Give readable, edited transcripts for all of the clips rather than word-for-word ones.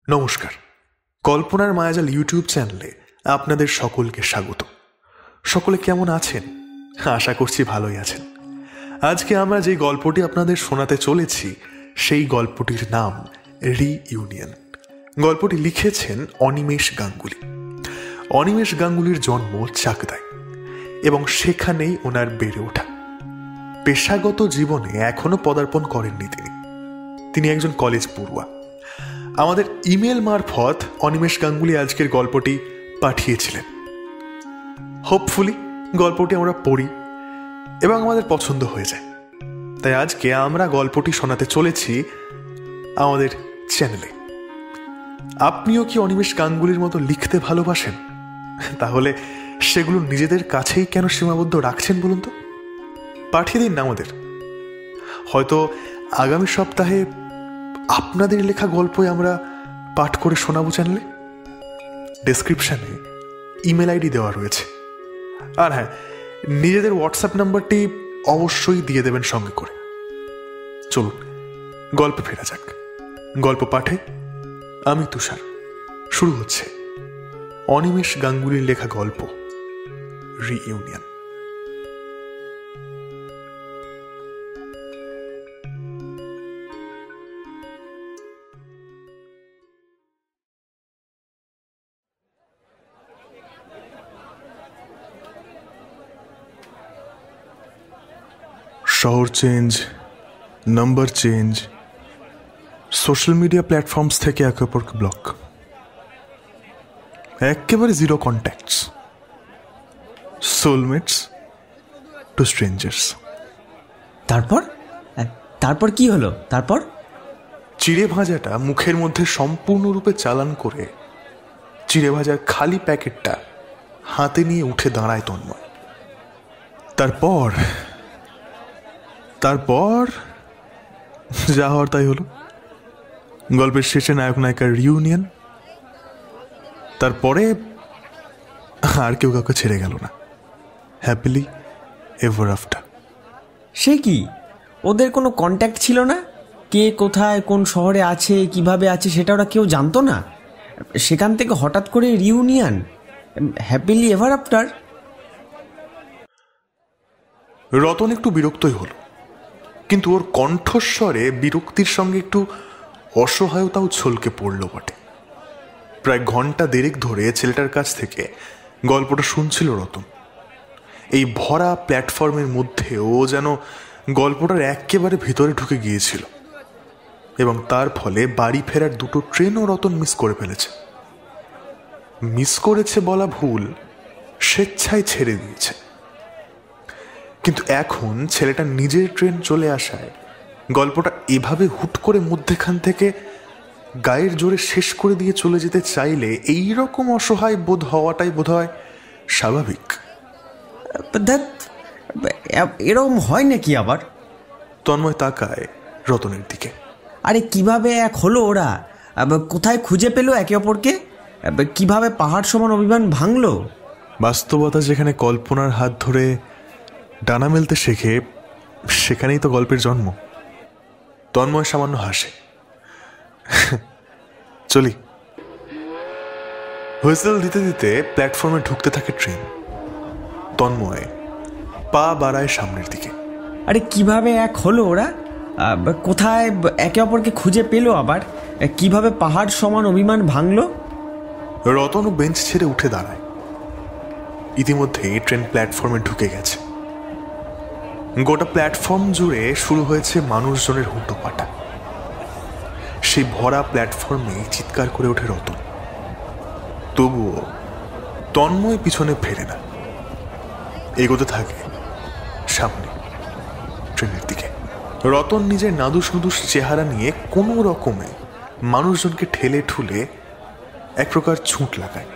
নমস্কার, কল্পনার মায়াজাল ইউটিউব চ্যানেলে আপনাদের সকলকে স্বাগত। সকলে কেমন আছেন? আশা করছি ভালোই আছেন। আজকে আমরা যে গল্পটি আপনাদের শোনাতে চলেছি সেই গল্পটির নাম রিইউনিয়ন। গল্পটি লিখেছেন অনিমেষ গাঙ্গুলি। অনিমেষ গাঙ্গুলির জন্ম চাকদায় এবং সেখানেই ওনার বেড়ে ওঠা। পেশাগত জীবনে এখনো পদার্পণ করেননি তিনি একজন কলেজ পড়ুয়া। আমাদের ইমেল মারফত অনিমেষ গাঙ্গুলি আজকের গল্পটি পাঠিয়েছিলেন। হোপফুলি গল্পটি আমরা পড়ি এবং আমাদের পছন্দ হয়ে যায়। তাই আজকে আমরা গল্পটি শোনাতে চলেছি আমাদের চ্যানেলে। আপনিও কি অনিমেষ গাঙ্গুলির মতো লিখতে ভালোবাসেন? তাহলে সেগুলো নিজেদের কাছেই কেন সীমাবদ্ধ রাখছেন বলুন তো? পাঠিয়ে দিন না আমাদের। হয়তো আগামী সপ্তাহে আপনাদের লেখা গল্পই আমরা পাঠ করে শোনাবো চ্যানেলে। ডেসক্রিপশনে ইমেল আইডি দেওয়া রয়েছে। আর হ্যাঁ, নিজেদের হোয়াটসঅ্যাপ নাম্বারটি অবশ্যই দিয়ে দেবেন সঙ্গে করে। চলুন গল্পে ফেরা যাক। গল্প পাঠে আমি তুষার। শুরু হচ্ছে অনিমেষ গাঙ্গুলির লেখা গল্প রিইউনিয়ন। শহর change, number change, social media platforms থেকে একে অপরকে ব্লক, একেবারে জিরো কন্ট্যাক্টস, সোলমেটস টু স্ট্রেঞ্জার্স। তারপর কি হলো? তারপর চিড়ে ভাজাটা মুখের মধ্যে সম্পূর্ণরূপে চালান করে চিড়ে ভাজার খালি প্যাকেটটা হাতে নিয়ে উঠে দাঁড়ায় তন্ময়। তারপর যা হওয়ার তাই হলো। গল্পের শেষে নায়ক নায়িকার রিউনিয়ন। তারপরে আর কেউ কাউকে ছেড়ে গেল না। Happily ever after. সে কি, ওদের কোনো কন্ট্যাক্ট ছিল না? কে কোথায় কোন শহরে আছে, কিভাবে আছে সেটা ওরা কেউ জানতো না। সেখান থেকে হঠাৎ করে reunion, happily ever after. Ratan একটু বিরক্তই হলো, কিন্তু ওর কণ্ঠস্বরে বিরক্তির সঙ্গে একটু অসহায়তাও ছলকে পড়ল বটে। প্রায় ঘন্টা দেড়েক ধরে ছেলেটার কাছ থেকে গল্পটা শুনছিল রতন। এই ভরা প্ল্যাটফর্মের মধ্যে ও যেন গল্পটার একেবারে ভিতরে ঢুকে গিয়েছিল এবং তার ফলে বাড়ি ফেরার দুটো ট্রেনও রতন মিস করে ফেলেছে। মিস করেছে বলা ভুল, স্বেচ্ছায় ছেড়ে দিয়েছে। কিন্তু এখন ছেলেটা নিজের ট্রেন চলে আসায় গল্পটা এভাবে হুট করে মধ্যেখান থেকে গায়ের জোরে শেষ করে দিয়ে চলে যেতে চাইলে এইরকম অসহায় বোধ হওয়াটাই বোধহয় স্বাভাবিক। এরকম হয় নাকি আবার? তন্ময় তাকায় রতনের দিকে। আরে কিভাবে এক হলো ওরা? কোথায় খুঁজে পেল একে অপরকে? কিভাবে পাহাড় সমান অভিমান ভাঙলো? বাস্তবতা যেখানে কল্পনার হাত ধরে ডানা মেলতে শেখে, সেখানেই তো গল্পের জন্ম। তন্ময় সামান্য হাসে। চলি। হুইসেল দিতে দিতে প্ল্যাটফর্মে ঢুকতে থাকে ট্রেন। তন্ময় পা বাড়ায় সামনের দিকে। আরে কিভাবে এক হলো ওরা? কোথায় একে অপরকে খুঁজে পেল আবার? কিভাবে পাহাড় সমান অভিমান ভাঙলো? রতনও বেঞ্চ ছেড়ে উঠে দাঁড়ায়। ইতিমধ্যে ট্রেন প্ল্যাটফর্মে ঢুকে গেছে। গোটা প্ল্যাটফর্ম জুড়ে শুরু হয়েছে মানুষজনের হুটোপাটা। সেই ভরা প্ল্যাটফর্মে চিৎকার করে ওঠে রতন। তবুও তন্ময় পিছনে ফেরে না, এগোতে থাকে সামনে ট্রেনের দিকে। রতন নিজের নাদুস নুদুস চেহারা নিয়ে কোনো রকমে মানুষজনকে ঠেলে ঠুলে এক প্রকার ছুট লাগায়।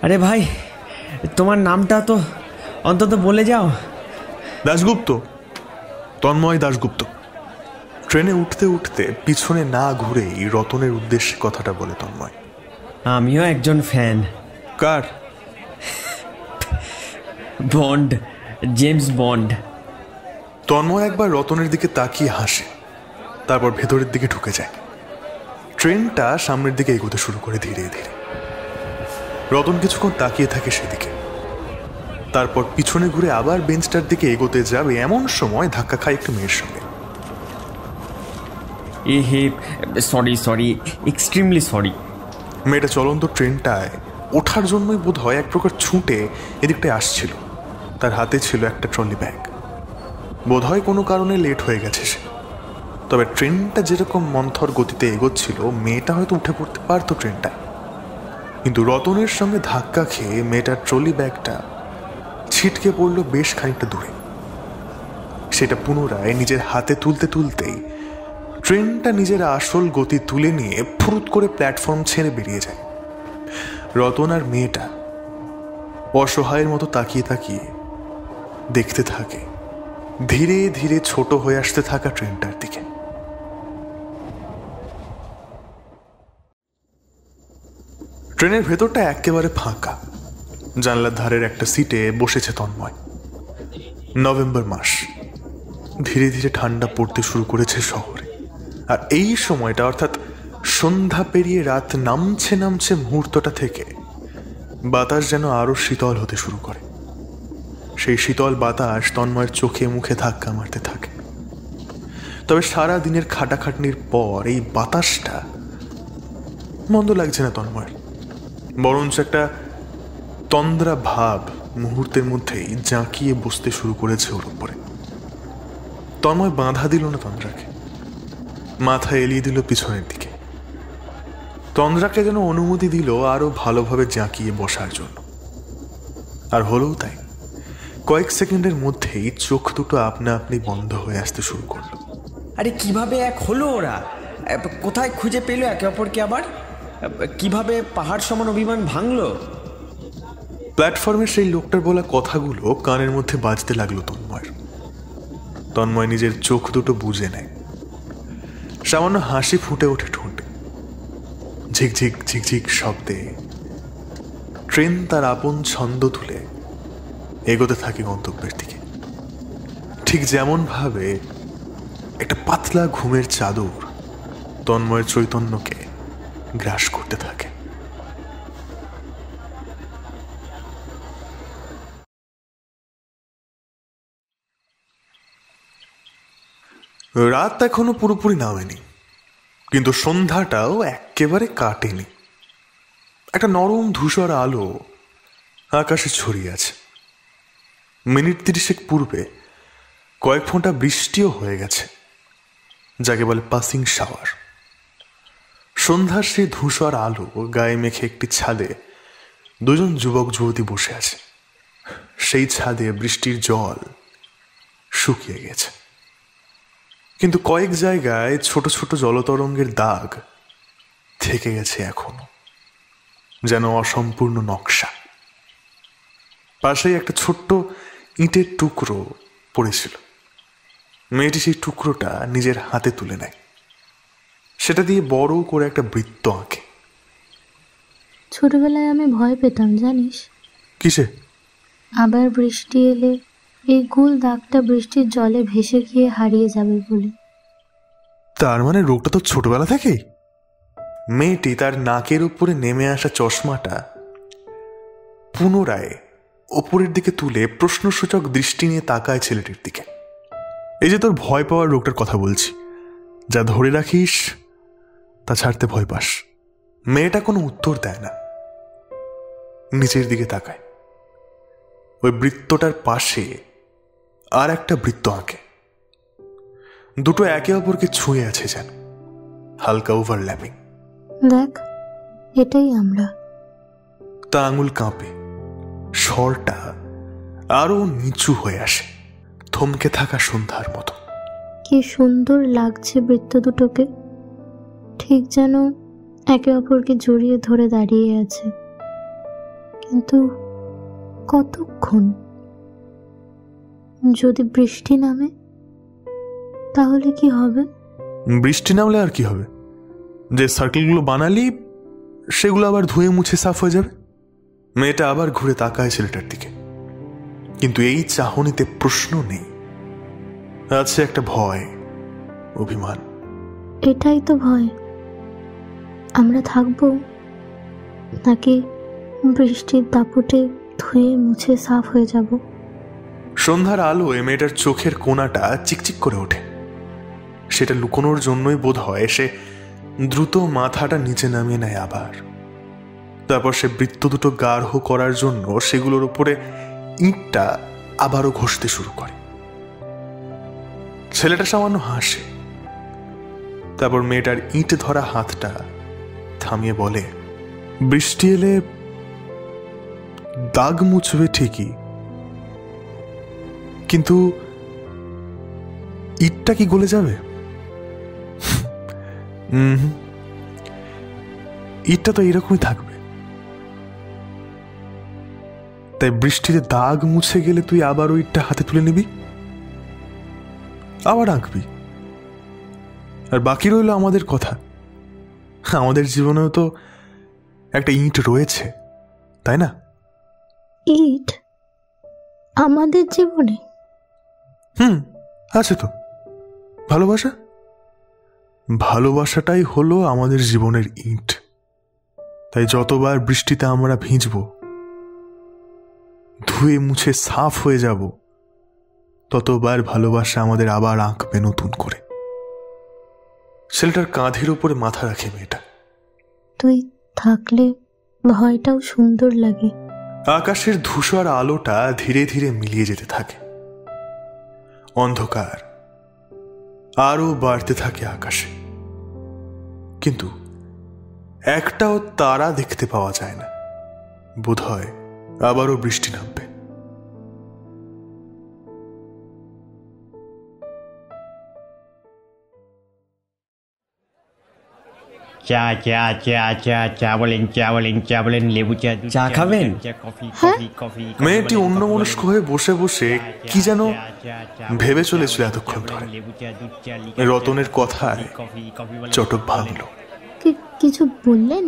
আরে ভাই, তোমার নামটা তো অন্তত বলে যাও। দাশগুপ্ত, তন্ময় দাশগুপ্ত। ট্রেনে উঠতে উঠতে পিছনে না ঘুরেই রতনের উদ্দেশ্যে কথাটা বলে তন্ময়। আমিও একজন ফ্যান। কার? Bond, James Bond. তন্ময় একবার রতনের দিকে তাকিয়ে হাসে, তারপর ভেতরের দিকে ঢুকে যায়। ট্রেনটা সামনের দিকে এগোতে শুরু করে ধীরে ধীরে। রতন কিছুক্ষণ তাকিয়ে থাকে সেদিকে, তারপর পিছনে ঘুরে আবার বেঞ্চটার দিকে এগোতে যাবে এমন সময় ধাক্কা খায় একটু মেয়ের সঙ্গে। এ হে, সরি, এক্সট্রিমলি সরি। মেয়েটা চলন্ত ট্রেনটায় ওঠার জন্যই বোধ হয় এক প্রকার ছুটে এদিকটায় আসছিল। তার হাতে ছিল একটা ট্রলি ব্যাগ। বোধ হয় কোনো কারণে লেট হয়ে গেছে সে। তবে ট্রেনটা যেরকম মন্থর গতিতে এগোচ্ছিল, মেয়েটা হয়তো উঠে পড়তে পারতো ট্রেনটায়। কিন্তু রতনের সঙ্গে ধাক্কা খেয়ে মেয়েটার ট্রলি ব্যাগটা ছিটকে পড়ল বেশ খানিকটা দূরে। সেটা পুনরায় নিজের হাতে তুলতে তুলতেই ট্রেনটা নিজের আসল গতি তুলে নিয়ে ফুরুত করে প্ল্যাটফর্ম ছেড়ে বেরিয়ে যায়। রতন আর মেয়েটা অসহায়ের মতো তাকিয়ে তাকিয়ে দেখতে থাকে ধীরে ধীরে ছোট হয়ে আসতে থাকা ট্রেনটার দিকে। ট্রেনের ভেতরটা একেবারে ফাঁকা। জানলার ধারের একটা সিটে বসেছে তন্ময়। নভেম্বর মাস, ধীরে ধীরে ঠান্ডা পড়তে শুরু করেছে শহরে। আর এই সময়টা, অর্থাৎ সন্ধ্যা পেরিয়ে রাত নামছে মুহূর্তটা থেকে বাতাস যেন আরো শীতল হতে শুরু করে। সেই শীতল বাতাস তন্ময়ের চোখে মুখে ধাক্কা মারতে থাকে। তবে সারা দিনের খাটাখাটনির পর এই বাতাসটা মন্দ লাগছে না তন্ময়ের, বরঞ্চ একটা তন্দ্রা ভাব মুহূর্তের মধ্যেই জাঁকিয়ে বসতে শুরু করেছে ওর উপরে। তন্ময় বাঁধা দিল না তন্দ্রাকে, মাথা এলিয়ে দিল পিছনের দিকে। তন্দ্রাকে যেন অনুমতি দিল আরো ভালোভাবে জাঁকিয়ে বসার জন্য। আর হলোও তাই। কয়েক সেকেন্ডের মধ্যেই চোখ দুটো আপনা আপনি বন্ধ হয়ে আসতে শুরু করলো। আরে কিভাবে এক হলো ওরা? কোথায় খুঁজে পেলো একে অপরকে? আবার কিভাবে পাহাড় সমান অভিমান ভাঙলো? প্ল্যাটফর্মে সেই লোকটার বলা কথাগুলো কানের মধ্যে বাজতে লাগলো তন্ময়ের। তন্ময় নিজের চোখ দুটো বুজে নেয়। সামান্য হাসি ফুটে ওঠে ঠোঁটে। ঝিকঝিক ঝিকঝিক শব্দে ট্রেন তার আপন ছন্দ তুলে এগোতে থাকে গন্তব্যের দিকে। ঠিক যেমন ভাবে একটা পাতলা ঘুমের চাদর তন্ময়ের চৈতন্যকে গ্রাস করতে থাকে। রাত এখনো পুরোপুরি নামেনি, কিন্তু সন্ধ্যাটাও একেবারে কাটেনি। একটা নরম ধূসর আলো আকাশে ছড়িয়ে আছে। মিনিট 30 পূর্বে কয়েক ফোঁটা বৃষ্টিও হয়ে গেছে, যাকে বলে পাসিং শাওয়ার। সন্ধ্যার সেই ধূসর আলো গায়ে মেখে একটি ছাদে দুজন যুবক যুবতী বসে আছে। সেই ছাদে বৃষ্টির জল শুকিয়ে গেছে, কিন্তু কয়েক জায়গায় ছোট ছোট জলতরঙ্গের দাগ থেকে গেছে এখনো, যেন অসম্পূর্ণ নকশা। পাশেই একটা ছোট্ট ইটের টুকরো পড়েছিল। মেয়েটি সেই টুকরোটা নিজের হাতে তুলে নেয়। সেটা দিয়ে বড় করে একটা বৃত্ত আঁকে। ছোটবেলায় আমি ভয় পেতাম, জানিস? কিসে? আবার বৃষ্টি এলে এই গোল দাগটা বৃষ্টির জলে ভেসে গিয়ে হারিয়ে যাবে বলে। তার মানে রোগটা তো ছোটবেলা থেকেই? মেয়েটি তার নাকের উপরে নেমে আসা চশমাটা পুনরায় ওপরের দিকে তুলে প্রশ্নসূচক দৃষ্টি নিয়ে তাকায় ছেলেটির দিকে। এই যে তোর ভয় পাওয়ার রোগটার কথা বলছি, যা ধরে রাখিস তা ছাড়তে ভয় পাস। মেয়েটা কোনো উত্তর দেয় না, নিচের দিকে তাকায়। ওই বৃত্তটার পাশে আর একটা বৃত্ত আঁকে। দুটো একে অপরকে ছুঁয়ে আছে যেন, হালকা ওভারল্যাপিং। দেখ, এটাই আমরা। তার আঙুল কাঁপে, স্বরটা আরো নিচু হয়ে আসে, থমকে থাকা সন্ধ্যার মতো। কি সুন্দর লাগছে বৃত্ত দুটোকে, ঠিক যেন একে অপরকে জড়িয়ে ধরে দাঁড়িয়ে আছে। কিন্তু কতক্ষণ? যদি বৃষ্টি নামে তাহলে কি হবে? বৃষ্টি নামলে আর কি হবে? যে সার্কেলগুলো বানালি সেগুলো আবার ধুয়ে মুছে সাফ হয়ে যাবে। মেয়েটা আবার ঘুরে তাকায় ছেলেটার দিকে, কিন্তু এই চাহনিতে প্রশ্ন নেই, আছে একটা ভয়, অভিমান। এটাই তো ভয়, আমরা থাকবো নাকি বৃষ্টির দাপটে ধুয়ে মুছে সাফ হয়ে যাব। সন্ধ্যার আলোয় মেয়েটার চোখের কোণাটা চিকচিক করে ওঠে। সেটা লুকোনোর জন্যই বোধ হয় সে দ্রুত মাথাটা নিচে নামিয়ে নেয় আবার। তারপর সে বৃত্ত দুটো গাঢ় করার জন্য সেগুলোর উপরে ইঁটটা আবারও ঘষতে শুরু করে। ছেলেটা সামান্য হাসে, তারপর মেয়েটার ইঁট ধরা হাতটা থামিয়ে বলে, বৃষ্টি এলে দাগ মুছবে ঠিকই, কিন্তু ইটটা কি গলে যাবে? ইটটা তো এরকমই থাকবে। তাই বৃষ্টিতে দাগ মুছে গেলে তুই আবার ওই ইটটা হাতে তুলে নিবি, আবার আঁকবি। আর বাকি রইল আমাদের কথা। আমাদের জীবনেও তো একটা ইট রয়েছে, তাই না? ইট আমাদের জীবনে? আছে তো। ভালোবাসা, ভালোবাসাটাই হলো আমাদের জীবনের ইট। তাই যতবার বৃষ্টিতে আমরা ভিজব, ধুয়ে মুছে সাফ হয়ে যাব, ততবার ভালোবাসা আমাদের আবার আঁকবে নতুন করে। ছেলেটার কাঁধের উপরে মাথা রাখে মেয়েটা। তুই থাকলে ভয়টাও সুন্দর লাগে। আকাশের ধূসর আলোটা ধীরে ধীরে মিলিয়ে যেতে থাকে। অন্ধকার আরো বাড়তে থাকে আকাশে, কিন্তু একটাও তারা দেখতে পাওয়া যায় না। বোধহয় আবারও বৃষ্টি নামবে। চা চা চা চা চা বলেন, চা বলেন, চা বলেন, লেবু চা, চা খাবেন? Coffee coffee coffee. মেয়েটি অন্যমনস্ক হয়ে বসে বসে কি যেন ভেবে চলেছিল এতক্ষণ ধরে। রতনের কথায় চটক ভাঙল। কিছু বললেন?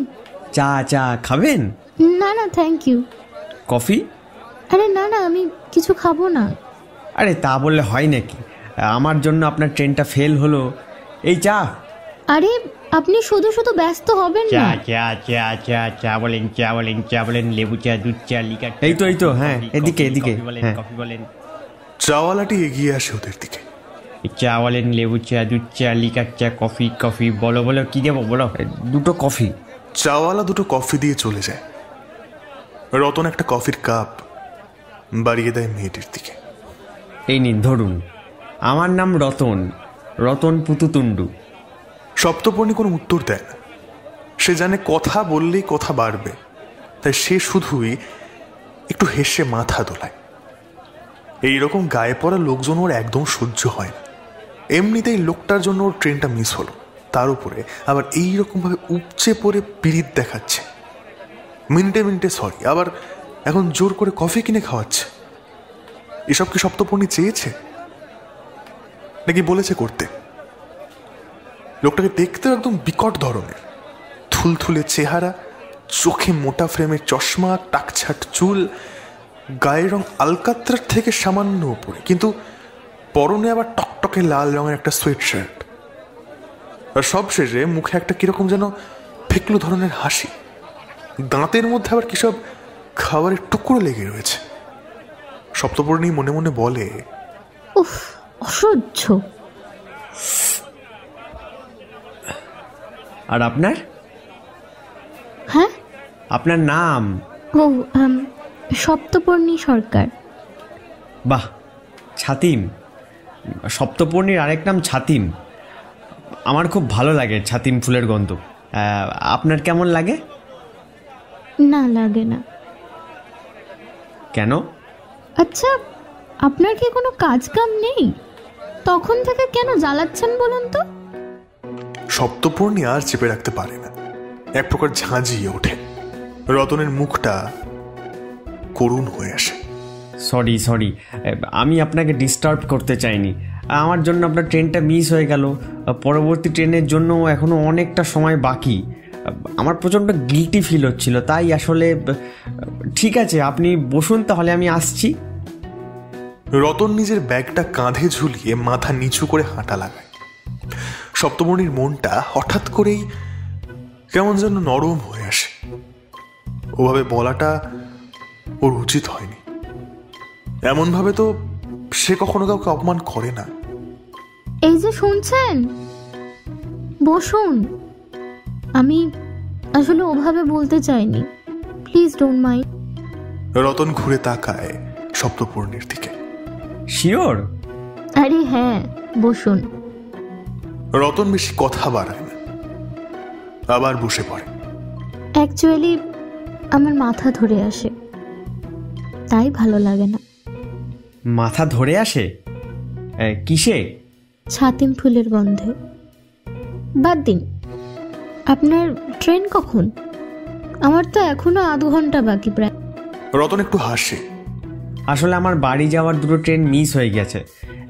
চা চা খাবেন? না না, থ্যাংক ইউ। কফি? আরে না না, আমি কিছু খাবো না। আরে তা বললে হয় নাকি? আমার জন্য আপনার ট্রেনটা ফেল হলো। এই চা। আরে আপনি শুধু শুধু ব্যস্ত হবেন না। চা চা চা চা চা বলেন, চা বলেন, চা বলেন, লেবু চা, দুধ চা, লিকার। এই তো হ্যাঁ, এদিকে এদিকে। কফি বলেন। চাওয়ালাটি এগিয়ে আসে ওদের দিকে। চা বলেন, লেবু চা, দুধ চা, লিকার চা, কফি কফি। বলো বলো, কি দেবো বলো? দুটো কফি। চাওয়ালা দুটো কফি দিয়ে চলে যায়। রতন একটা কফির কাপ বাড়িয়ে দেয় মেয়েটির দিকে। এই নিন ধরুন, আমার নাম রতন, রতন পুতুতুন্ডু। সপ্তপর্ণী কোনো উত্তর দেয় না। সে জানে কথা বললেই কথা বাড়বে, তাই সে শুধুই একটু হেসে মাথা দোলায়। এইরকম গায়ে পড়া লোকজন ওর একদম সহ্য হয় না। এমনিতেই লোকটার জন্য ওর ট্রেনটা মিস হলো, তার উপরে আবার এইরকমভাবে উপচে পড়ে পিরিত দেখাচ্ছে। মিনিটে মিনিটে সরি, আবার এখন জোর করে কফি কিনে খাওয়াচ্ছে। এসব কি সপ্তপর্ণী চেয়েছে নাকি বলেছে করতে? লোকটাকে দেখতেও একদম বিকট ধরনের, থুলথুলে চেহারা, চোখে মোটা ফ্রেমের চশমা, টাকছাট চুল, গায়ের রং আলকাত্রার থেকে সামান্য উপরে, কিন্তু পরনে আবার টকটকে লাল রঙের একটা সোয়েট শার্ট। আর সবশেষে মুখে একটা কিরকম যেন ফেকলো ধরনের হাসি, দাঁতের মধ্যে আবার কিসব খাবারের টুকরো লেগে রয়েছে। সপ্তপর্ণী মনে মনে বলে, উফ, অসহ্য। আর আপনার? হ্যাঁ, আপনার নাম? ও সপ্তপর্ণী সরকার। বাহ, ছাতিম। সপ্তপর্ণীর আরেক নাম ছাতিম। আমার খুব ভালো লাগে ছাতিম ফুলের গন্ধ। আপনার কেমন লাগে? না, লাগে না। কেন? আচ্ছা, আপনার কি কোনো কাজ কাম নেই? তখন থেকে কেন জ্বালাচ্ছেন বলুন তো? সপ্তপর্ণী আর চেপে রাখতে পারে না, এক প্রকার ঝাঁঝিয়ে ওঠে। রতনের মুখটা করুণ হয়ে আসে। সরি, আমি আপনাকে ডিস্টার্ব করতে চাইনি। আমার জন্য আপনার ট্রেনটা মিস হয়ে গেল। পরবর্তী ট্রেনের জন্য এখনো অনেকটা সময় বাকি। আমার প্রচণ্ড গিল্টি ফিল হচ্ছিল, তাই আসলে। ঠিক আছে, আপনি বসুন তাহলে, আমি আসছি। রতন নিজের ব্যাগটা কাঁধে ঝুলিয়ে মাথা নিচু করে হাঁটা লাগায়। সপ্তপর্ণীর মনটা হঠাৎ করেই কেমন যেন নরম হয়ে আসে। ওভাবে বলাটা ওর উচিত হয়নি। এমনভাবে তো সে কখনো কাউকে অপমান করে না। এই যে শুনছেন, বসুন। আমি আসলে ওভাবে বলতে চাইনি, প্লিজ ডোন্ট মাইন্ড। রতন ঘুরে তাকায় সপ্তপর্ণীর দিকে। শিওর? আরে হ্যাঁ, বসুন। রতন বেশি কথা বাড়ায় না, আবার বসে পড়ে। অ্যাকচুয়ালি আমার মাথা ধরে আসে, তাই ভালো লাগে না। মাথা ধরে আসে? কিসে? ছাতিম ফুলের গন্ধে। বাদ দিন, আপনার ট্রেন কখন? আমার তো এখনো আধ ঘন্টা বাকি প্রায়। রতন একটু হাসে। আসলে আমার বাড়ি যাওয়ার দুটো ট্রেন মিস হয়ে গেছে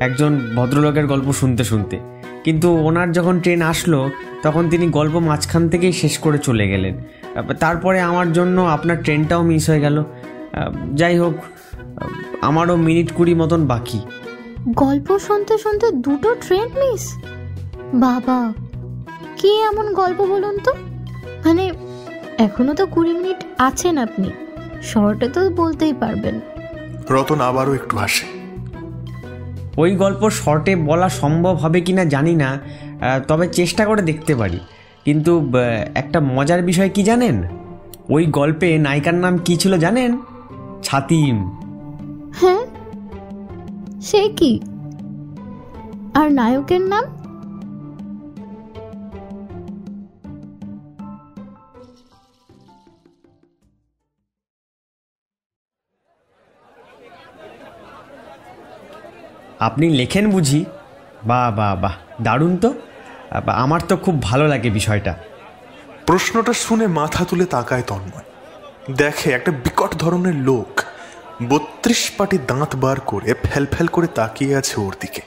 একজন ভদ্রলোকের গল্প শুনতে শুনতে। কিন্তু ওনার যখন ট্রেন আসলো তখন তিনি গল্প মাঝখান থেকেই শেষ করে চলে গেলেন। তারপরে আমার জন্য আপনার ট্রেনটাও মিস হয়ে গেল। যাই হোক, আমারও মিনিট 20 মতন বাকি। গল্প শুনতে শুনতে দুটো ট্রেন মিস? বাবা, কি এমন গল্প বলুন তো? মানে এখনো তো 20 মিনিট আছেন, আপনি শর্টে তো বলতেই পারবেন। রতন আবারও একটু হাসে। ওই গল্প শর্টে বলা সম্ভব হবে কিনা জানি না, তবে চেষ্টা করে দেখতে পারি। কিন্তু একটা মজার বিষয় কি জানেন? ওই গল্পে নায়িকার নাম কি ছিল জানেন? ছাতিম। হ্যাঁ, সে কি? আর নায়কের নাম? আপনি লেখেন বুঝি? বাহ বাহ বাহ, দারুণ তো। আমার তো খুব ভালো লাগে বিষয়টা। প্রশ্নটা শুনে মাথা তুলে তাকায় তন্ময়। দেখে একটা বিকট ধরনের লোক 32 পাটি দাঁত বার করে ফেল ফেল করে তাকিয়ে আছে ওর দিকে।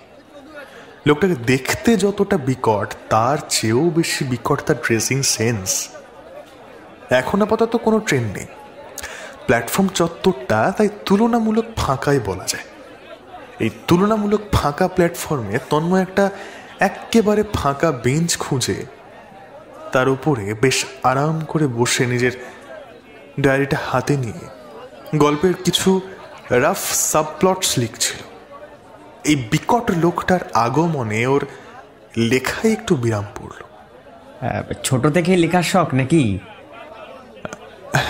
লোকটাকে দেখতে যতটা বিকট, তার চেয়েও বেশি বিকট তার ড্রেসিং সেন্স। এখন আপাতত কোনো ট্রেন নেই, প্ল্যাটফর্ম চত্বরটা তাই তুলনামূলক ফাঁকাই বলা যায়। এই তুলনামূলক ফাঁকা প্ল্যাটফর্মে তন্ময় একটা একেবারে ফাঁকা বেঞ্চ খুঁজে তার উপরে বেশ আরাম করে বসে নিজের ডায়েরিটা হাতে নিয়ে গল্পের কিছু রাফ সাবপ্লটস লিখছিল। এই বিকট লোকটার আগমনে ওর লেখায় একটু বিরাম পড়ল। ছোট থেকে লেখার শখ নাকি?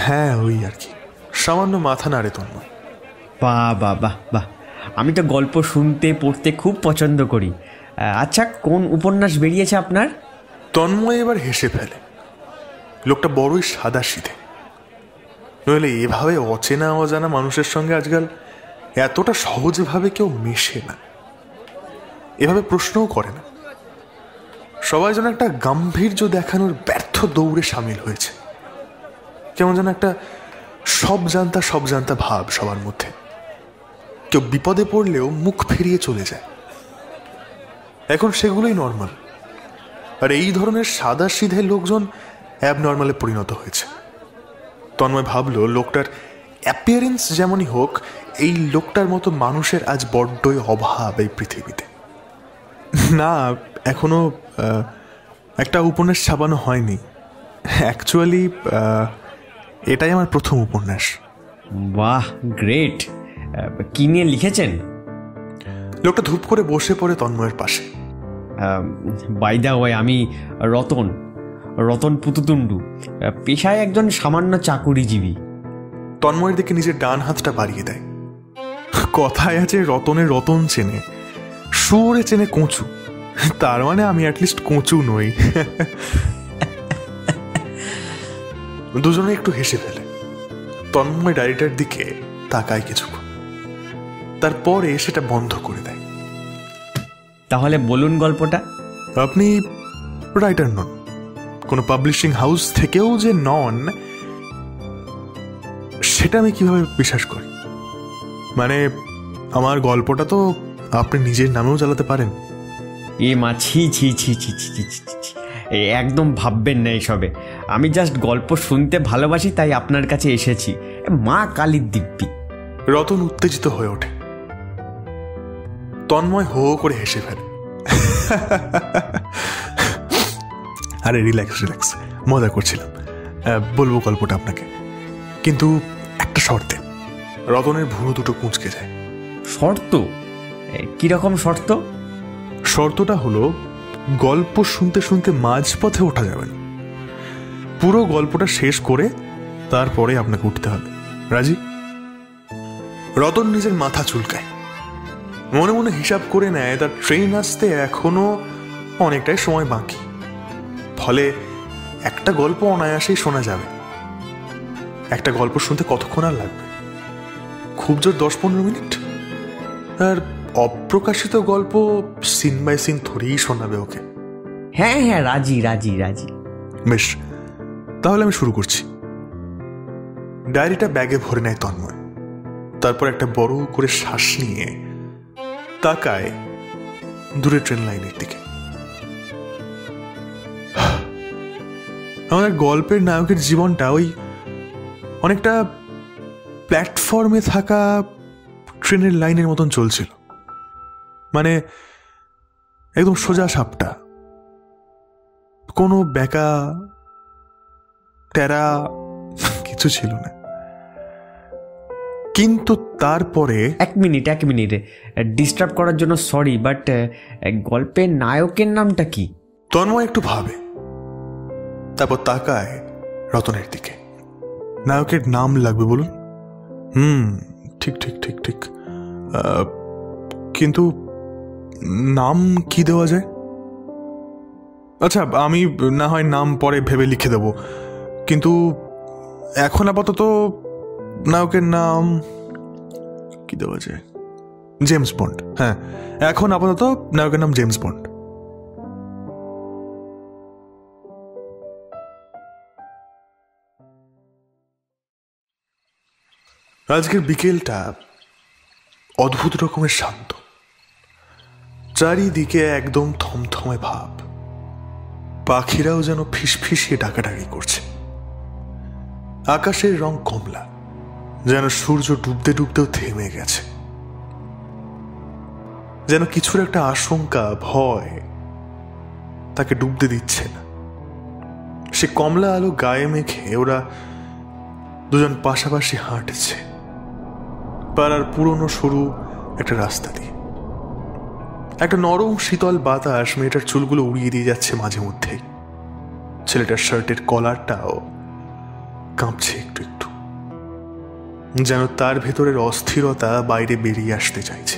হ্যাঁ, ওই আর কি, সামান্য মাথা নাড়ে তন্ময়। বাহ বাহ বাহ বাহ, আমি তো গল্প শুনতে পড়তে খুব পছন্দ করি। আচ্ছা, কোন উপন্যাস বেরিয়েছে আপনার? তন্ময় এবার হেসে ফেলে। লোকটা বড়ই সাদা সিধে, নইলে এভাবে অচেনা অজানা মানুষের সঙ্গে আজকাল এতটা সহজভাবে কেউ মেশে না, এভাবে প্রশ্নও করে না। সবাই যেন একটা গাম্ভীর্য দেখানোর ব্যর্থ দৌড়ে সামিল হয়েছে। কেমন যেন একটা সব জানতা ভাব সবার মধ্যে। কেউ বিপদে পড়লেও মুখ ফিরিয়ে চলে যায়, এখন সেগুলোই নর্মাল। আর এই ধরনের সাদা সিধে লোকজন অ্যাবনর্মালে পরিণত হয়েছে। তন্ময় ভাবল, লোকটার অ্যাপিয়ারেন্স যেমনই হোক, এই লোকটার মতো মানুষের আজ বড্ডই অভাব এই পৃথিবীতে। না, এখনো একটা উপন্যাস ছাপানো হয়নি। অ্যাকচুয়ালি এটাই আমার প্রথম উপন্যাস। বাহ, গ্রেট। কি নিয়ে লিখেছেন? লোকটা ধূপ করে বসে পড়ে তন্ময়ের পাশে। বাই দ্য ওয়ে, আমি রতন পুতুতুন্ডু, পেশায় একজন সামান্য চাকুরিজীবী। তন্ময়ের দিকে নিজের ডান হাতটা বাড়িয়ে দেয়। কথায় আছে, রতনের রতন চেনে, শুয়োরে চেনে কচু। তার মানে আমি অ্যাটলিস্ট কচু নই। দুজনে একটু হেসে ফেলে। তন্ময় ডায়েরিটার দিকে তাকায় কিছুক্ষণ, তারপরে সেটা বন্ধ করে দেয়। তাহলে বলুন গল্পটা। আপনি রাইটার নন, কোনো পাবলিশিং হাউস থেকেও যে নন সেটা আমি কিভাবে বিশ্বাস করি। মানে আমার গল্পটা তো আপনি নিজের নামেও চালাতে পারেন। এ মা, ছি ছি ছি ছি ছি ছি ছি ছি, একদম ভাববেন না এসবে। আমি জাস্ট গল্প শুনতে ভালোবাসি, তাই আপনার কাছে এসেছি। মা কালীর দিব্যি। রতন উত্তেজিত হয়ে ওঠে। তন্ময় হো হো করে হেসে ফেলে। আরে রিল্যাক্স রিল্যাক্স, মজা করছিলাম। বলবো গল্পটা আপনাকে, কিন্তু একটা শর্তে। রতনের ভুরু দুটো কুঁচকে যায়। শর্ত? কিরকম শর্ত? শর্তটা হলো, গল্প শুনতে শুনতে মাঝপথে ওঠা যাবে না। পুরো গল্পটা শেষ করে তারপরে আপনাকে উঠতে হবে। রাজি? রতন নিজের মাথা চুলকায়, মনে মনে হিসাব করে নেয় তার ট্রেন আসতে এখনো অনেকটাই সময় বাকি। ফলে একটা গল্প অনায়াসেই শোনা যাবে। একটা গল্প শুনতে কতক্ষণ আর লাগবে? খুব জোর 10-15 মিনিট। আর অপ্রকাশিত গল্প সিন বাই সিন থরেই শোনাবে ওকে। হ্যাঁ হ্যাঁ, রাজি রাজি রাজি। বেশ, তাহলে আমি শুরু করছি। ডায়েরিটা ব্যাগে ভরে নেয় তন্ময়। তারপর একটা বড় করে শ্বাস নিয়ে তাকায় দূরে ট্রেন লাইনের দিকে। আমাদের গল্পের নায়কের জীবনটা ওই অনেকটা প্ল্যাটফর্মে থাকা ট্রেনের লাইনের মতন চলছিল। মানে একদম সোজা সাপটা, কোনো বেঁকা টেরা কিছু ছিল না। কিন্তু তারপরে এক মিনিট ডিস্টার্ব করার জন্য সরি, বাট গল্পের নায়কের নামটা কি? তন্ময় একটু ভাবে, তারপর তাকায় রতনের দিকে। নায়কের নাম লাগবে বলুন? ঠিক ঠিক ঠিক ঠিক। কিন্তু নাম কি দেওয়া যায়? আচ্ছা, আমি না হয় নাম পরে ভেবে লিখে দেব, কিন্তু এখন আপাতত নায়কের নাম কি দেওয়া যায়? James bond. হ্যাঁ, এখন আপাতত নায়কের নাম জেমস বন্ড। আজকের বিকেলটা অদ্ভুত রকমের শান্ত। চারিদিকে একদম থমথমে ভাব। পাখিরাও যেন ফিসফিসিয়ে ডাকাডাকি করছে। আকাশের রং কমলা, যেন সূর্য ডুবতে ডুবতেও থেমে গেছে। যেন কিছুর একটা আশঙ্কা, ভয় তাকে ডুবতে দিচ্ছে না। সে কমলা আলো গায়ে মেখে ওরা দুজন পাশাপাশি হাঁটছে পাড়ার পুরনো সরু একটা রাস্তা দিয়ে। একটা নরম শীতল বাতাস মেয়েটার চুলগুলো উড়িয়ে দিয়ে যাচ্ছে মাঝে মধ্যেই। ছেলেটার শার্টের কলারটাও কাঁপছে একটু একটু, যেন তার ভেতরের অস্থিরতা বাইরে বেরিয়ে আসতে চাইছে।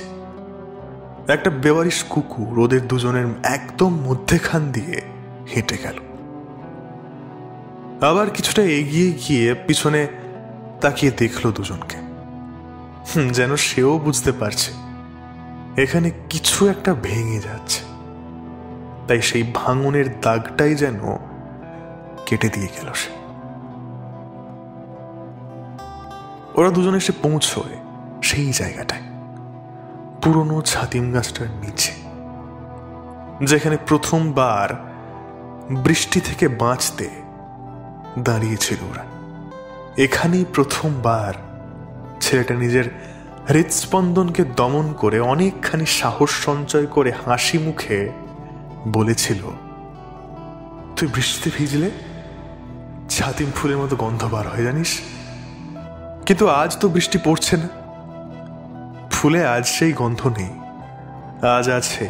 একটা বেওয়ারিশ কুকুর ওদের দুজনের একদম মধ্যেখান দিয়ে হেঁটে গেল। আবার কিছুটা এগিয়ে গিয়ে পিছনে তাকিয়ে দেখলো দুজনকে, যেন সেও বুঝতে পারছে এখানে কিছু একটা ভেঙে যাচ্ছে। তাই সেই ভাঙনের দাগটাই যেন কেটে দিয়ে গেল সে। ওরা দুজনে এসে পৌঁছয় সেই জায়গাটায়, পুরনো ছাতিম গাছটার নিচে, যেখানে প্রথমবার বৃষ্টি থেকে বাঁচতে দাঁড়িয়েছিল ওরা। এখানেই প্রথমবার ছেলেটা নিজের হৃদস্পন্দনকে দমন করে অনেকখানি সাহস সঞ্চয় করে হাসি মুখে বলেছিল, তুই বৃষ্টিতে ভিজলে ছাতিম ফুলের মতো গন্ধ বার হয় জানিস। কিন্তু আজ তো বৃষ্টি পড়ছে না, ফুলে আজ সেই গন্ধ নেই। আজ আছে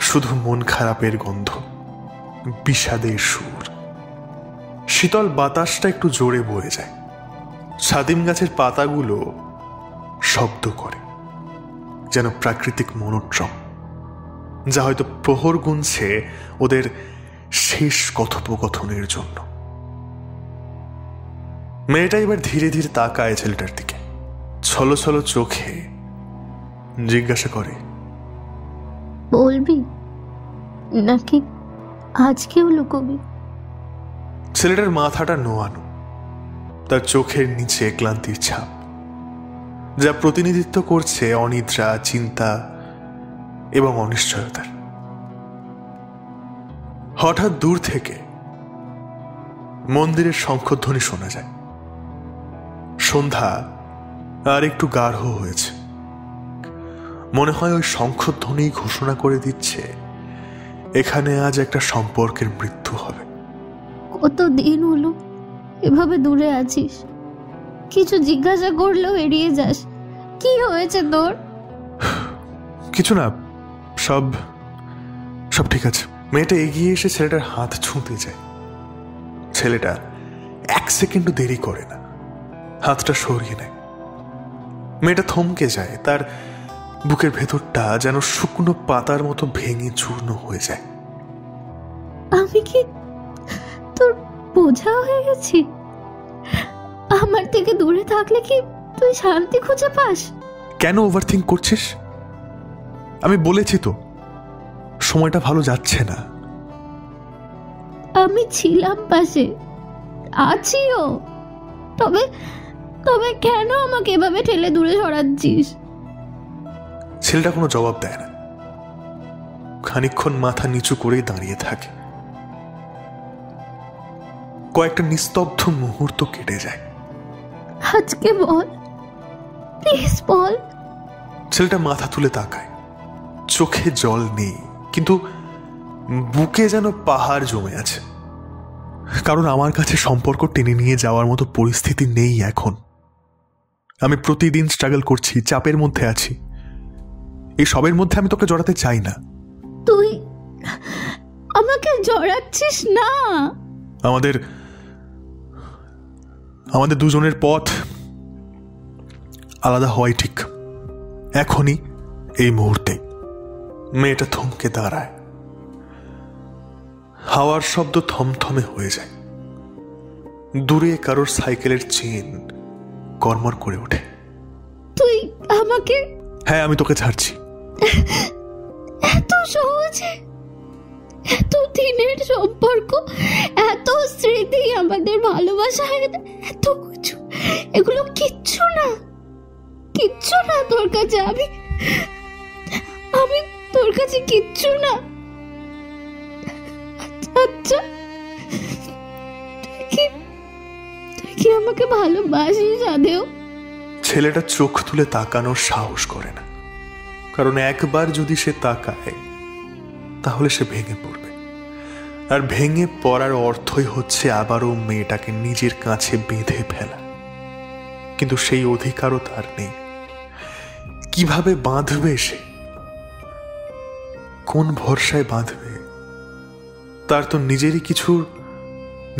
শুধু মন খারাপের গন্ধ, বিষাদের সুর। শীতল বাতাসটা একটু জোরে বয়ে যায়। ছাতিম গাছের পাতাগুলো শব্দ করে, যেন প্রাকৃতিক মনোট্রম, যা হয়তো প্রহর গুনছে ওদের শেষ কথোপকথনের জন্য। মেয়েটা এবার ধীরে ধীরে তাকায় ছেলেটার দিকে, ছলো ছলো চোখে জিজ্ঞাসা করে, বলবি নাকি আজকেও লুকোবি? ছেলেটার মাথাটা নোয়ানো, তার চোখের নিচে ক্লান্তির ছাপ, যা প্রতিনিধিত্ব করছে অনিদ্রা, চিন্তা এবং অনিশ্চয়তার। হঠাৎ দূর থেকে মন্দিরের শঙ্খধ্বনি শোনা যায়। সন্ধ্যা আর একটু গাঢ় হয়েছে। মনে হয় ওই শঙ্খধ্বনি ঘোষণা করে দিচ্ছে এখানে আজ একটা সম্পর্কের মৃত্যু হবে। কত দিন হলো এভাবে দূরে আছিস, কিছু জিজ্ঞাসা করলেও এড়িয়ে যাস। কি হয়েছে তোর? কিছু না, সব সব ঠিক আছে। মেয়েটা এগিয়ে এসে ছেলেটার হাত ছুঁতে যায়। ছেলেটা 1 সেকেন্ডও দেরি করে না, হাতটা সরিয়ে নেয়। মেয়েটা থমকে যায়, তার বুকের ভেতরটা যেন শুকনো পাতার মতো ভেঙে চূর্ণ হয়ে যায়। আমি কি তোর বোঝা হয়ে গেছি? আমার থেকে দূরে থাকলে কি তুই শান্তি খুঁজে পাস? কেন ওভারথিঙ্ক করছিস? আমি বলেছি তো সময়টা ভালো যাচ্ছে না। আমি ছিলাম পাশে, আছিও, তবে তবে কেন আমাকে এভাবে ঠেলে দূরে সরাচ্ছিস? ছেলেটা কোনো জবাব দেয় না, খানিকক্ষণ মাথা নিচু করেই দাঁড়িয়ে থাকে। কয়েকটা নিস্তব্ধ মুহূর্ত কেটে যায়। আজকে বল, প্লিজ বল। ছেলেটা মাথা তুলে তাকায়, চোখে জল নেই, কিন্তু বুকে যেন পাহাড় জমে আছে। কারণ আমার কাছে সম্পর্ক টেনে নিয়ে যাওয়ার মতো পরিস্থিতি নেই এখন। আমি প্রতিদিন স্ট্রাগল করছি, চাপের মধ্যে আছি। এই সবের মধ্যে আমি তোকে জড়াতে চাই না। তুই আমাকে জড়াচ্ছিস না। আমাদের দুজনের পথ আলাদা হওয়াই ঠিক, এখনই, এই মুহূর্তে। মেয়েটা থমকে দাঁড়ায়, হাওয়ার শব্দ থমথমে হয়ে যায়। দূরে কারোর সাইকেলের চেন কর্মর করে ওঠে। তুই আমাকে? হ্যাঁ, আমি তোকে ছাড়ছি। এত সহজে? এত দিনের সম্পর্ক, এত স্মৃতি, আমাদের ভালোবাসা, এত কিছু, এগুলো কিচ্ছু না, কিচ্ছু না তোর কাছে? আমি তোর কাছে কিচ্ছু না? আচ্ছা, তুই কি আমাকে ভালোবাসিস আদেও? ছেলেটা চোখ তুলে তাকানোর সাহস করে না, কারণ একবার যদি সে তাকায় তাহলে সে ভেঙে পড়বে। আর ভেঙে পড়ার অর্থই হচ্ছে আবারও মেয়েটাকে নিজের কাছে বেঁধে ফেলা। কিন্তু সেই অধিকারও তার নেই। কিভাবে বাঁধবে সে? কোন ভরসায় বাঁধবে? তার তো নিজেরই কিছু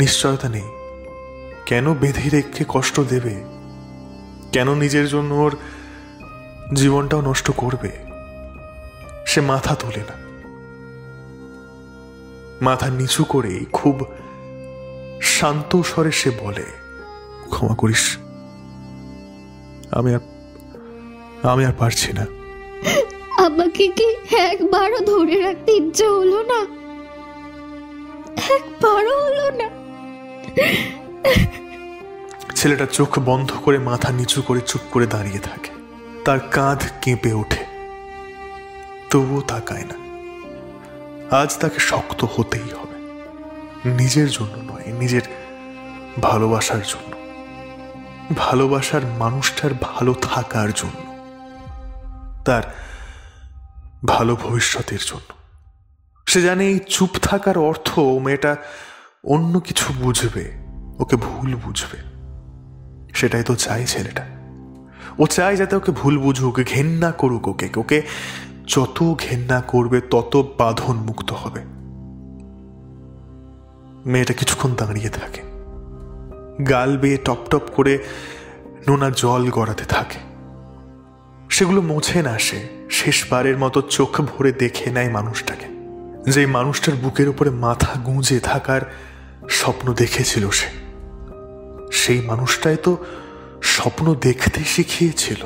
নিশ্চয়তা নেই। কেন বেঁধে রেখে কষ্ট দেবে? কেন নিজের জন্য ওর জীবনটাও নষ্ট করবে? সে মাথা তোলে না, মাথা নিচু করে খুব শান্ত স্বরে সে বলে, ক্ষমা করিস, আমি আর পারছি না। আমাকে কি একবারও ধরে রাখতে ইচ্ছে হলো না? একবারও হলো না? ছেলেটা চোখ বন্ধ করে মাথা নিচু করে চুপ করে দাঁড়িয়ে থাকে। তার কাঁধ কেঁপে ওঠে, তবুও তাকায় না। আজ তাকে শক্ত হতেই হবে, নিজের জন্য নয়, নিজের ভালোবাসার জন্য, ভালোবাসার মানুষটার ভালো থাকার জন্য, তার ভালো ভবিষ্যতের জন্য। সে জানে এই চুপ থাকার অর্থ মেয়েটা অন্য কিছু বুঝবে, ওকে ভুল বুঝবে। সেটাই তো চাই ছেলেটা। ও চায় যাতে ওকে ভুল বুঝুক, ঘেন্না করুক ওকে। ওকে যত ঘেন্না করবে তত বাঁধন মুক্ত হবে। মেয়েটা কিছুক্ষণ দাঁড়িয়ে থাকে, গাল বেয়ে টপ টপ করে নোনা জল গড়াতে থাকে। সেগুলো মোছে না সে। শেষবারের মতো চোখ ভরে দেখে নেয় মানুষটাকে, যে মানুষটার বুকের উপরে মাথা গুঁজে থাকার স্বপ্ন দেখেছিল সে। সেই মানুষটাই তো স্বপ্ন দেখতে শিখিয়েছিল।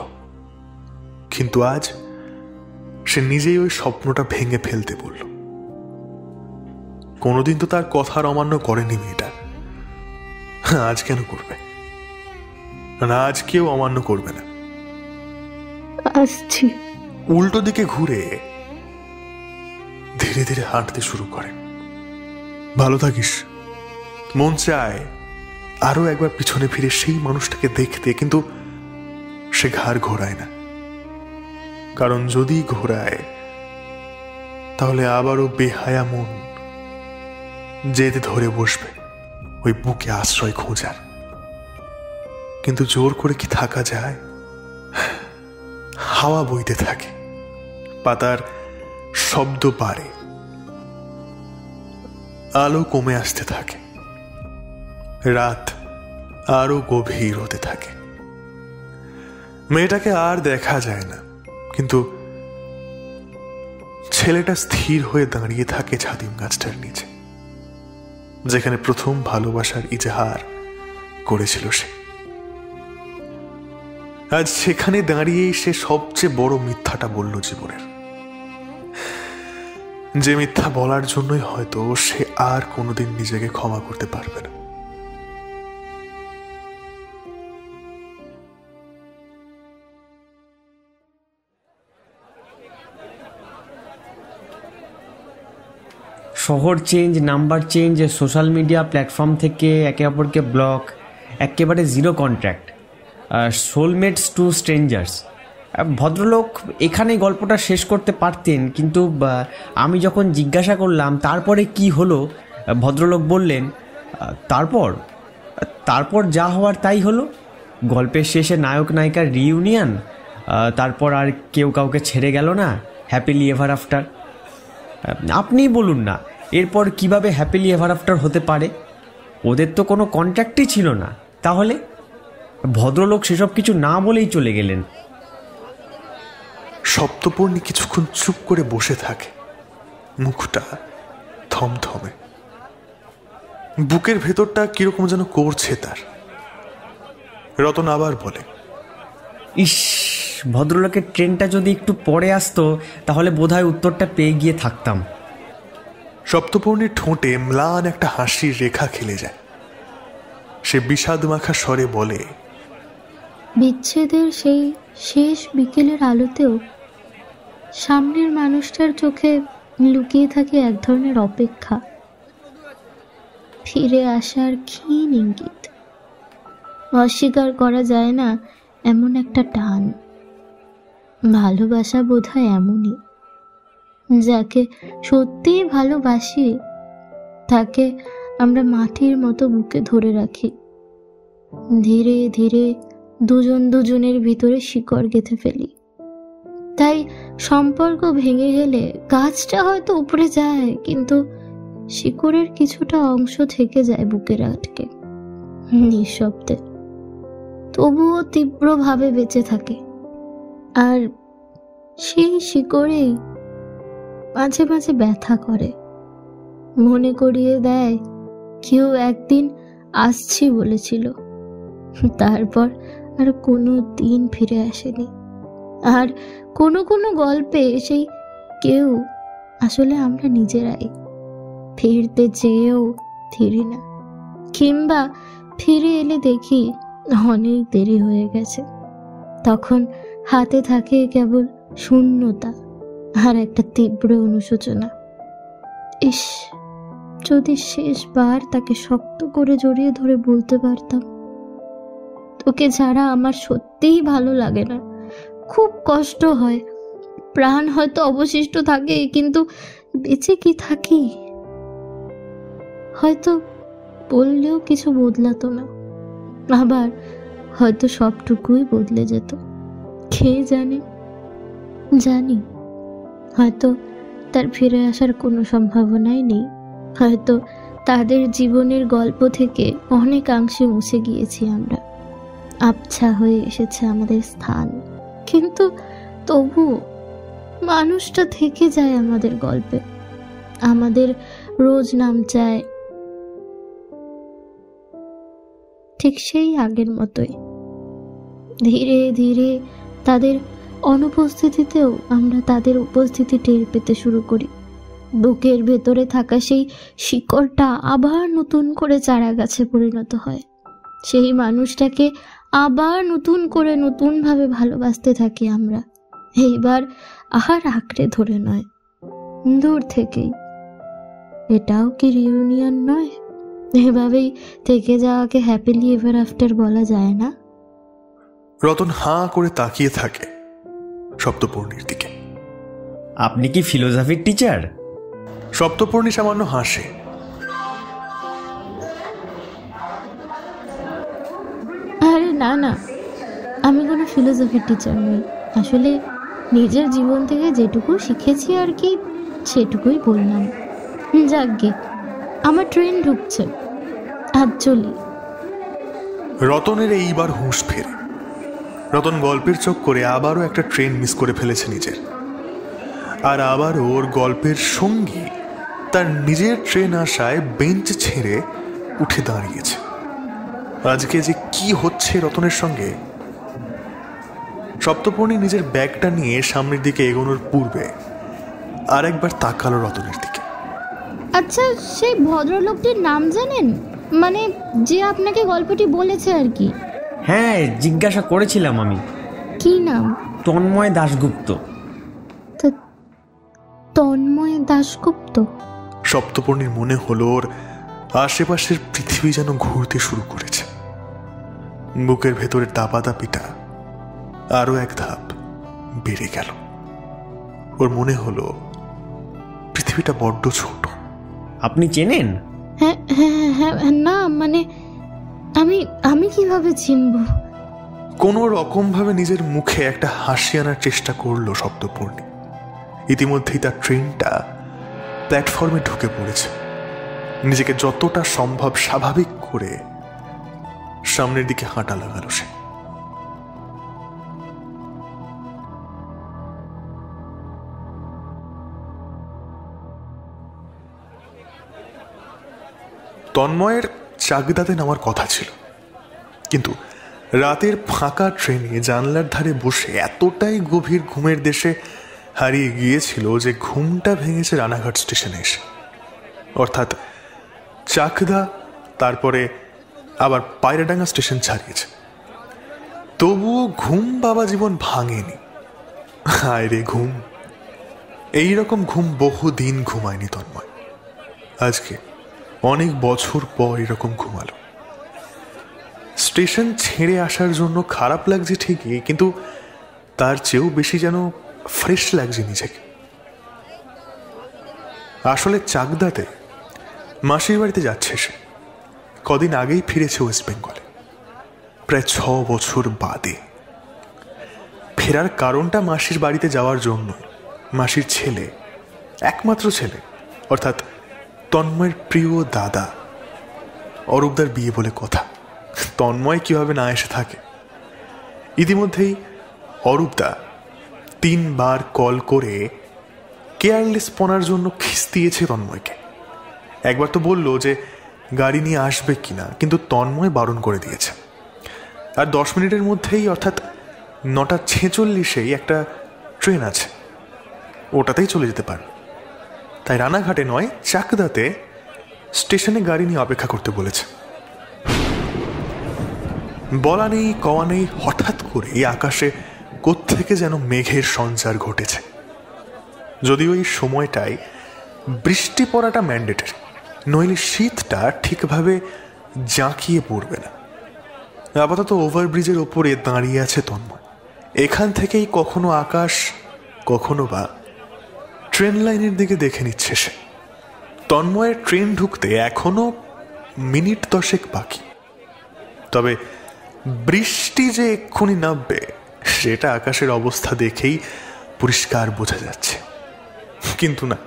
কিন্তু আজ সে নিজেই ওই স্বপ্নটা ভেঙে ফেলতে বলল। কোনোদিন তো তার কথার অমান্য করেনি মেয়েটা, আজ কেন করবে? না, আজ কেউ অমান্য করবে না। আসছি। উল্টো দিকে ঘুরে ধীরে ধীরে হাঁটতে শুরু করে। ভালো থাকিস। মন চায় আরো একবার পিছনে ফিরে সেই মানুষটাকে দেখতে, কিন্তু সে ঘাড় ঘোরায় না। কারণ যদি ঘোরায় তাহলে আবারও বেহায়া মন জেদ ধরে বসবে ওই বুকে আশ্রয় খোঁজার। কিন্তু জোর করে কি থাকা যায়? হাওয়া বইতে থাকে, পাতার শব্দ বাড়ে, আলো কমে আসতে থাকে, রাত আরো গভীর হতে থাকে। মেয়েটাকে আর দেখা যায় না, কিন্তু ছেলেটা স্থির হয়ে দাঁড়িয়ে থাকে ছাতিম গাছটার নিচে, যেখানে প্রথম ভালোবাসার ইজহার করেছিল সে। আজ সেখানে দাঁড়িয়েই সে সবচেয়ে বড় মিথ্যাটা বলল জীবনের, যে মিথ্যা বলার জন্যই হয়তো সে আর কোনোদিন নিজেকে ক্ষমা করতে পারবে না। শহর change, number change, social media platform থেকে একে অপরকে ব্লক, একেবারে জিরো কন্ট্যাক্ট, সোলমেটস টু স্ট্রেঞ্জার্স। ভদ্রলোক এখানে গল্পটা শেষ করতে পারতেন, কিন্তু আমি যখন জিজ্ঞাসা করলাম তারপরে কি হলো, ভদ্রলোক বললেন, তারপর যা হওয়ার তাই হলো। গল্পের শেষে নায়ক নায়িকার রিইউনিয়ন, তারপর আর কেউ কাউকে ছেড়ে গেল না, হ্যাপিলি এভার আফটার। আপনিই বলুন না, এরপর কিভাবে হ্যাপিলি এভার আফটার হতে পারে? ওদের তো কোনো কন্ট্যাক্টই ছিল না। তাহলে ভদ্রলোক সেসব কিছু না বলেই চলে গেলেন। সপ্তপর্ণী কিছুক্ষণ চুপ করে বসে থাকে, মুখটা থমথমে, বুকের ভেতরটা কিরকম যেন করছে তার। রতন আবার বলে, ইস, ভদ্রলোকের ট্রেনটা যদি একটু পরে আসতো তাহলে বোধহয় উত্তরটা পেয়ে গিয়ে থাকতাম। সপ্তপর্ণীর ঠোঁটে ম্লান একটা হাসির রেখা খেলে যায়। সে বিষাদ মাখা স্বরে বলে, বিচ্ছেদের সেই শেষ বিকেলের আলোতেও সামনের মানুষটার চোখে লুকিয়ে থাকে এক ধরনের অপেক্ষা, ফিরে আসার ক্ষীণ ইঙ্গিত। অস্বীকার করা যায় না এমন একটা টান। ভালোবাসা বোধহয় এমনই, যাকে সত্যিই ভালোবাসি তাকে আমরা মাটির মতো বুকে ধরে রাখি। ধীরে ধীরে দুজন দুজনের ভিতরে শিকড় গেঁথে ফেলি। তাই সম্পর্ক ভেঙে গেলে গাছটা হয়তো উপরে যায়, কিন্তু শিকড়ের কিছুটা অংশ থেকে যায় বুকের আটকে, নিঃশব্দে, তবুও তীব্রভাবে বেঁচে থাকে। আর সেই শিকড়েই মাঝে মাঝে ব্যথা করে, মনে করিয়ে দেয় কেউ একদিন আসছি বলেছিল, তারপর আর কোনো দিন ফিরে আসেনি। আর কোনো কোনো গল্পে সেই কেউ আসলে আমরা নিজেরাই, ফিরতে চেয়েও ফিরি না, কিংবা ফিরে এলে দেখি অনেক দেরি হয়ে গেছে। তখন হাতে থাকে কেবল শূন্যতা আর একটা তীব্র অনুশোচনা। ইস, যদি শেষবার তাকে শক্ত করে জড়িয়ে ধরে বলতে পারতাম, তোকে ছাড়া আমার সত্যিই ভালো লাগে না, খুব কষ্ট হয়, প্রাণ হয়তো অবশিষ্ট থাকে, কিন্তু বেঁচে কি থাকি। হয়তো বললেও কিছু বদলাতো না, আবার হয়তো সবটুকুই বদলে যেত। কে জানে, জানি হয়তো তার ফিরে আসার কোনো সম্ভাবনাই নেই, হয়তো তাদের জীবনের গল্প থেকে অনেকাংশে মুছে গিয়েছি আমরা, আবছা হয়ে এসেছে আমাদের স্থান, কিন্তু তবুও মানুষটা থেকে যায় আমাদের গল্পে, আমাদের রোজ নাম চায়, ঠিক সেই আগের মতোই। ধীরে ধীরে তাদের অনুপস্থিতিতেও আমরা তাদের উপস্থিতি টের পেতে শুরু করি। বুকের ভেতরে থাকা সেই শিকড়টা আবার নতুন করে চারা গাছে পরিণত হয়। সেই মানুষটাকে আবার নতুন করে নতুনভাবে ভালোবাসতে থাকি আমরা, এইবার আর আঁকড়ে ধরে নয়, দূর থেকেই। এটাও কি রিউনিয়ন নয়? এভাবেই থেকে যাওয়াকে হ্যাপিলি এভার আফটার বলা যায় না? রতন হাঁ করে তাকিয়ে থাকে সপ্তপর্ণীর দিকে। আপনি কি ফিলোসফির টিচার? সপ্তপর্ণী সামান্য হাসে। আরে না না, আমি কোনো ফিলোসফির টিচার নই। আসলে নিজের জীবন থেকে যেটুকু শিখেছি আর কি, সেটুকুই বললাম। যাকগে, আমার ট্রেন ঢুকছে, আজ চলি। রতনের এইবার হুঁশ ফেরে। রতন গল্পের চক্করে আবারও একটা ট্রেন মিস করে ফেলেছে নিজের, আর আবারও ওর গল্পের সঙ্গী তার নিজের ট্রেন আসায় বেঞ্চ ছেড়ে উঠে দাঁড়িয়েছে। আজকে যে কি হচ্ছে রতনের সঙ্গে। সপ্তপর্ণী নিজের ব্যাগটা নিয়ে সামনের দিকে এগোনোর পূর্বে আর একবার তাকালো রতনের দিকে। আচ্ছা, সেই ভদ্রলোকটির নাম জানেন? মানে যে আপনাকে গল্পটি বলেছে আর কি। হ্যাঁ, জিজ্ঞাসা করেছিলাম আমি। কি নাম? তন্ময় দাশগুপ্ত। তন্ময় দাশগুপ্ত? সপ্তপর্ণীর মনে হলো ওর আশেপাশের পৃথিবী যেন ঘুরতে শুরু করেছে। বুকের ভেতরের দাপাদাপিটা আরো এক ধাপ বেড়ে গেল। ওর মনে হলো পৃথিবীটা বড্ড ছোট। আপনি চেনেন? হ্যাঁ হ্যাঁ হ্যাঁ, না মানে আমি কিভাবে চিনব? কোনো রকম ভাবে নিজের মুখে একটা হাসি আনার চেষ্টা করলো সপ্তপর্ণী। ইতিমধ্যেই তার ট্রেনটা প্ল্যাটফর্মে ঢুকে পড়েছে। নিজেকে যতটা সম্ভব স্বাভাবিক করে সামনের দিকে হাঁটা লাগালো সে। তন্ময়ের চাকদাতে নামার কথা ছিল, কিন্তু রাতের ফাঁকা ট্রেনে জানলার ধারে বসে এতটাই গভীর ঘুমের দেশে হারিয়ে গিয়েছিল যে ঘুমটা ভেঙেছে রানাঘাট স্টেশনে এসে। অর্থাৎ চাকদা, তারপরে আবার পায়রাডাঙ্গা স্টেশন ছাড়িয়েছে। তবুও ঘুম বাবা জীবন ভাঙেনি। হায় রে ঘুম! এইরকম ঘুম বহুদিন ঘুমায়নি তন্ময়। আজকে অনেক বছর পর এরকম ঘুমালো। স্টেশন ছেড়ে আসার জন্য খারাপ লাগছে ঠিকই, কিন্তু তার চেয়েও বেশি যেন ফ্রেশ লাগছে নিজেকে। আসলে চাকদাতে মাসির বাড়িতে যাচ্ছে সে। কদিন আগেই ফিরেছে ওয়েস্ট বেঙ্গলে, প্রায় 6 বছর বাদে। ফেরার কারণটা মাসির বাড়িতে যাওয়ার জন্য। মাসির ছেলে, একমাত্র ছেলে, অর্থাৎ তন্ময়ের প্রিয় দাদা অরূপদার বিয়ে বলে কথা। তন্ময় কিভাবে না এসে থাকে। ইতিমধ্যেই অরূপদা 3 বার কল করে কেয়ারলেস পনার জন্য খিস্তিয়েছে তন্ময়কে। একবার তো বলল যে গাড়ি নিয়ে আসবে কিনা, কিন্তু তন্ময় বারণ করে দিয়েছে। আর 10 মিনিটের মধ্যেই, অর্থাৎ 9:46 একটা ট্রেন আছে, ওটাতেই চলে যেতে পারে। তাই রানাঘাটে নয়, চাকদাতে স্টেশনে গাড়ি নিয়ে অপেক্ষা করতে বলেছে। বলা নেই কওয়া নেই, হঠাৎ করে আকাশে কোত্থেকে যেন মেঘের সঞ্চার ঘটেছে। যদিও এই সময়টায় বৃষ্টি পড়াটা ম্যান্ডেটরি, নইলে শীতটা ঠিকভাবে জাঁকিয়ে পড়বে না। আপাতত ওভারব্রিজের ওপরে দাঁড়িয়ে আছে তন্ময়। এখান থেকেই কখনো আকাশ, কখনো বা ট্রেন লাইনের দিকে দেখে নিচ্ছে সে। তন্ময়ের ট্রেন ঢুকতে এখনো মিনিট 10 বাকি। তবে বৃষ্টি যে এক্ষুনি নামবে সেটা আকাশের অবস্থা দেখেই পরিষ্কার বোঝা যাচ্ছে। কিন্তু না,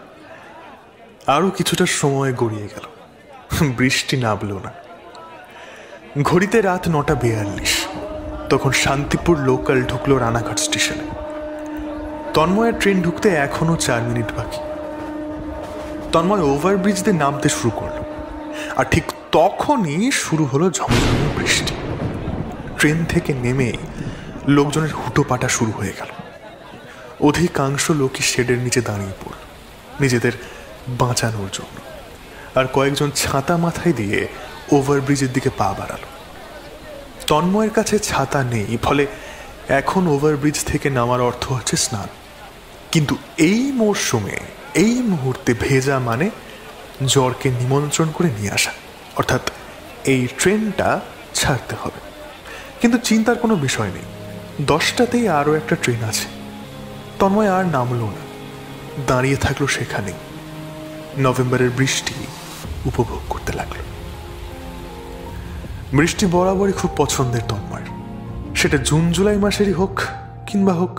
আরো কিছুটা সময় গড়িয়ে গেল, বৃষ্টি নামলো না। ঘড়িতে রাত 9:42। তখন শান্তিপুর লোকাল ঢুকলো রানাঘাট স্টেশনে। তন্ময়ের ট্রেন ঢুকতে এখনো 4 মিনিট বাকি। তন্ময় ওভারব্রিজ দিয়ে নামতে শুরু করলো, আর ঠিক তখনই শুরু হলো ঝমঝমে বৃষ্টি। ট্রেন থেকে নেমে লোকজনের হুটোপাটা শুরু হয়ে গেল। অধিকাংশ লোকই শেডের নিচে দাঁড়িয়ে পড়ল নিজেদের বাঁচানোর জন্য, আর কয়েকজন ছাতা মাথায় দিয়ে ওভারব্রিজের দিকে পা বাড়ালো। তন্ময়ের কাছে ছাতা নেই, ফলে এখন ওভারব্রিজ থেকে নামার অর্থ হচ্ছে স্নান। কিন্তু এই মরশুমে, এই মুহূর্তে ভেজা মানে জ্বরকে নিমন্ত্রণ করে নিয়ে আসা, অর্থাৎ এই ট্রেনটা ছাড়তে হবে। কিন্তু চিন্তার কোনো বিষয় নেই, 10টাতেই আরও একটা ট্রেন আছে। তন্ময় আর নামল না, দাঁড়িয়ে থাকলো সেখানে, নভেম্বরের বৃষ্টি উপভোগ করতে লাগলো। বৃষ্টি বরাবরই খুব পছন্দের তন্ময়ের, সেটা জুন জুলাই মাসেরই হোক কিংবা হোক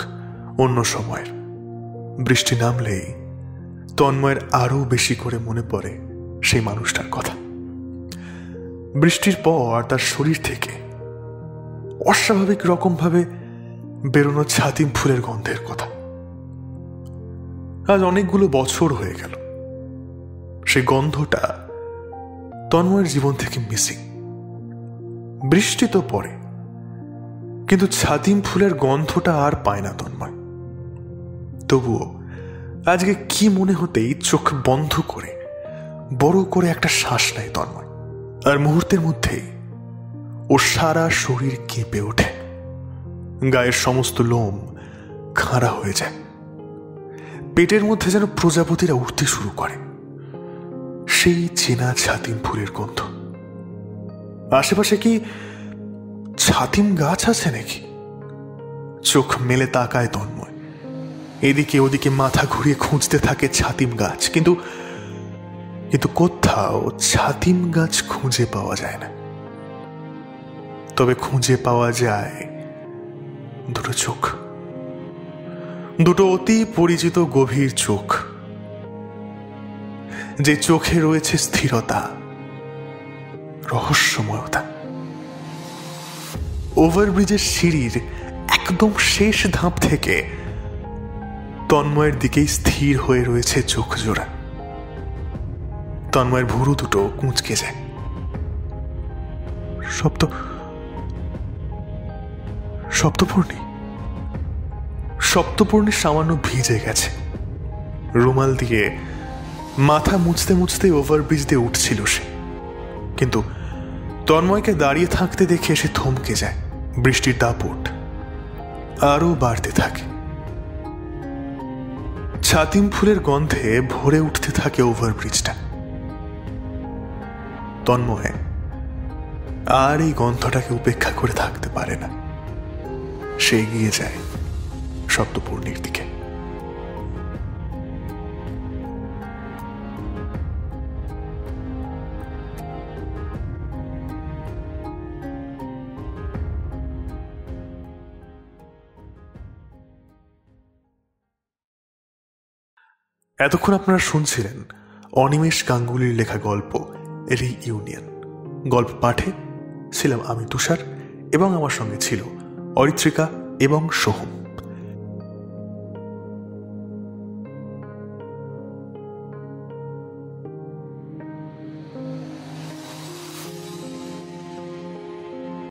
অন্য সময়ের। বৃষ্টি নামলেই তন্ময়ের আরো বেশি করে মনে পড়ে সেই মানুষটার কথা। বৃষ্টির পর তার শরীর থেকে অস্বাভাবিক রকমভাবে বেরোনো ছাতিম ফুলের গন্ধের কথা। আজ অনেকগুলো বছর হয়ে গেল সেই গন্ধটা তন্ময়ের জীবন থেকে মিসিং। বৃষ্টি তো পড়ে, কিন্তু ছাতিম ফুলের গন্ধটা আর পায় না তন্ময়। তবুও আজকে কি মনে হতেই চোখ বন্ধ করে বড় করে একটা শ্বাস নেয় তন্ময়, আর মুহূর্তের মধ্যেই ওর সারা শরীর কেঁপে ওঠে, গায়ের সমস্ত লোম খাঁড়া হয়ে যায়, পেটের মধ্যে যেন প্রজাপতিরা উঠতে শুরু করে। সেই চেনা ছাতিম ফুলের গন্ধ। আশেপাশে কি ছাতিম গাছ আছে নাকি? চোখ মেলে তাকায় তন্ময়, এদিকে ওদিকে মাথা ঘুরিয়ে খুঁজতে থাকে ছাতিম গাছ, কিন্তু কোথাও ছাতিম গাছ খুঁজে পাওয়া যায় না। তবে খুঁজে পাওয়া যায় দুটো চোখ, দুটো অতি পরিচিত গভীর চোখ, যে চোখে রয়েছে স্থিরতা, রহস্যময়তা। ওভারব্রিজের সিঁড়ির একদম শেষ ধাপ থেকে তন্ময়ের দিকেই স্থির হয়ে রয়েছে চোখ জোড়া। তন্ময়ের ভুরু দুটো কুঁচকে যায়। সপ্তপূর্ণি সামান্য ভিজে গেছে। রুমাল দিয়ে মাথা মুছতে মুছতে ওভারব্রিজ দিয়ে উঠছিল সে, কিন্তু তন্ময়কে দাঁড়িয়ে থাকতে দেখে সে থমকে যায়। বৃষ্টির দাপট আরো বাড়তে থাকে, ছাতিম ফুলের গন্ধে ভরে উঠতে থাকে ওভারব্রিজটা। তন্ময় আর এই গন্ধটাকে উপেক্ষা করে থাকতে পারে না। সে এগিয়ে যায় সপ্তপূর্ণির দিকে। এতক্ষণ আপনারা শুনছিলেন অনিমেষ গাঙ্গুলির লেখা গল্প রিইউনিয়ন। গল্প পাঠে ছিলাম আমি তুষার, এবং আমার সঙ্গে ছিল অরিত্রিকা এবং সোহম।